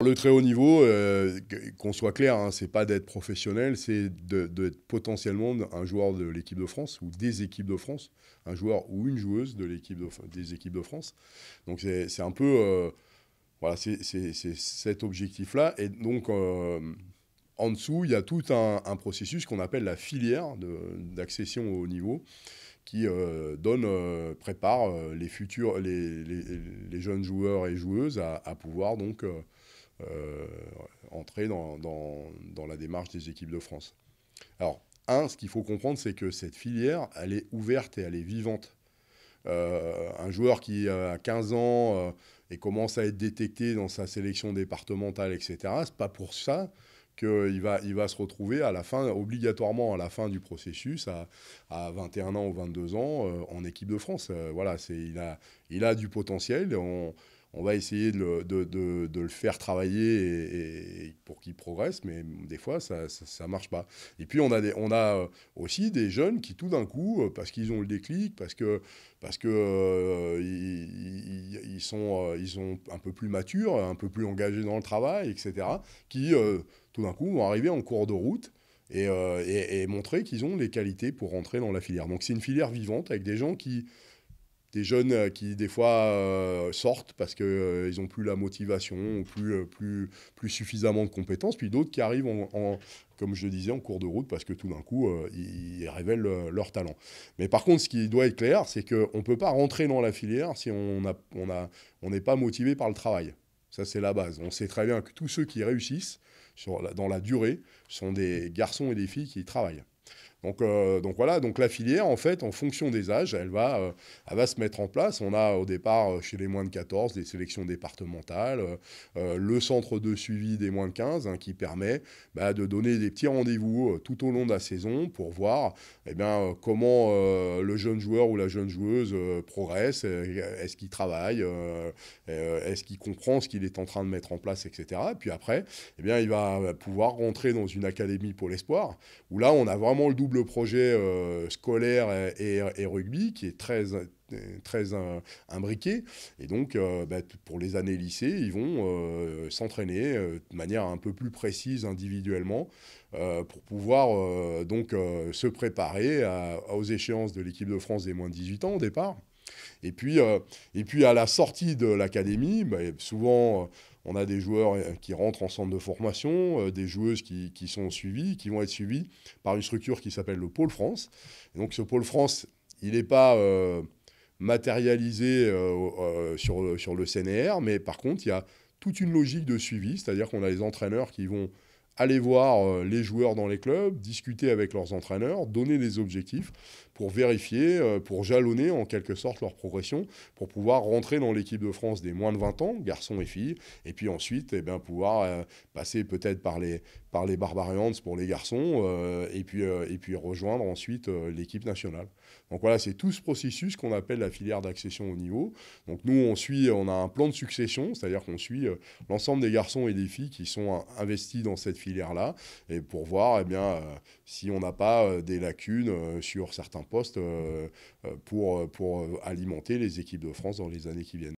Le très haut niveau, qu'on soit clair, hein, c'est pas d'être professionnel, c'est d'être potentiellement un joueur de l'équipe de France ou des équipes de France, un joueur ou une joueuse des équipes de France. Donc c'est un peu, voilà, c'est cet objectif-là. Et donc en dessous, il y a tout un processus qu'on appelle la filière d'accession au haut niveau, qui prépare les futurs, les jeunes joueurs et joueuses à pouvoir donc euh, entrer dans la démarche des équipes de France. Alors, ce qu'il faut comprendre, c'est que cette filière, elle est ouverte et elle est vivante. Un joueur qui a 15 ans et commence à être détecté dans sa sélection départementale, etc., c'est pas pour ça qu'il va se retrouver à la fin, obligatoirement à la fin du processus, à 21 ans ou 22 ans, en équipe de France. Voilà, il a du potentiel. On va essayer de le faire travailler et pour qu'il progresse, mais des fois, ça ne marche pas. Et puis, on a aussi des jeunes qui, tout d'un coup, parce qu'ils ont le déclic, parce que ils sont un peu plus matures, un peu plus engagés dans le travail, etc., qui, tout d'un coup, vont arriver en cours de route et montrer qu'ils ont les qualités pour rentrer dans la filière. Donc, c'est une filière vivante avec des jeunes qui, des fois, sortent parce qu'ils n'ont plus la motivation, ou plus suffisamment de compétences, puis d'autres qui arrivent, comme je le disais, en cours de route parce que tout d'un coup, ils révèlent leur talent. Mais par contre, ce qui doit être clair, c'est qu'on ne peut pas rentrer dans la filière si on n'est pas motivé par le travail. Ça, c'est la base. On sait très bien que tous ceux qui réussissent dans la durée sont des garçons et des filles qui travaillent. Donc voilà, donc la filière, en fait, en fonction des âges, elle va se mettre en place. On a au départ, chez les moins de 14, des sélections départementales, le centre de suivi des moins de 15, hein, qui permet de donner des petits rendez-vous tout au long de la saison pour voir comment le jeune joueur ou la jeune joueuse progresse, est-ce qu'il travaille, est-ce qu'il comprend ce qu'il est en train de mettre en place, etc. Et puis après, il va pouvoir rentrer dans une académie Pôle Espoir, où là, on a vraiment le double projet scolaire et rugby qui est très imbriqué. Et donc, pour les années lycée, ils vont s'entraîner de manière un peu plus précise individuellement pour pouvoir se préparer aux échéances de l'équipe de France des moins de 18 ans au départ. Et puis à la sortie de l'académie, souvent on a des joueurs qui rentrent en centre de formation, des joueuses qui sont suivies, qui vont être suivies par une structure qui s'appelle le Pôle France. Et donc ce Pôle France, il n'est pas matérialisé sur le CNR, mais par contre il y a toute une logique de suivi, c'est-à-dire qu'on a les entraîneurs qui vont aller voir les joueurs dans les clubs, discuter avec leurs entraîneurs, donner des objectifs pour vérifier, pour jalonner en quelque sorte leur progression, pour pouvoir rentrer dans l'équipe de France des moins de 20 ans, garçons et filles, et puis ensuite pouvoir passer peut-être par les Barbarians pour les garçons, et puis rejoindre ensuite l'équipe nationale. Donc voilà, c'est tout ce processus qu'on appelle la filière d'accession au niveau. Donc nous, on a un plan de succession, c'est-à-dire qu'on suit l'ensemble des garçons et des filles qui sont investis dans cette filière-là, et pour voir si on n'a pas des lacunes sur certains postes pour alimenter les équipes de France dans les années qui viennent.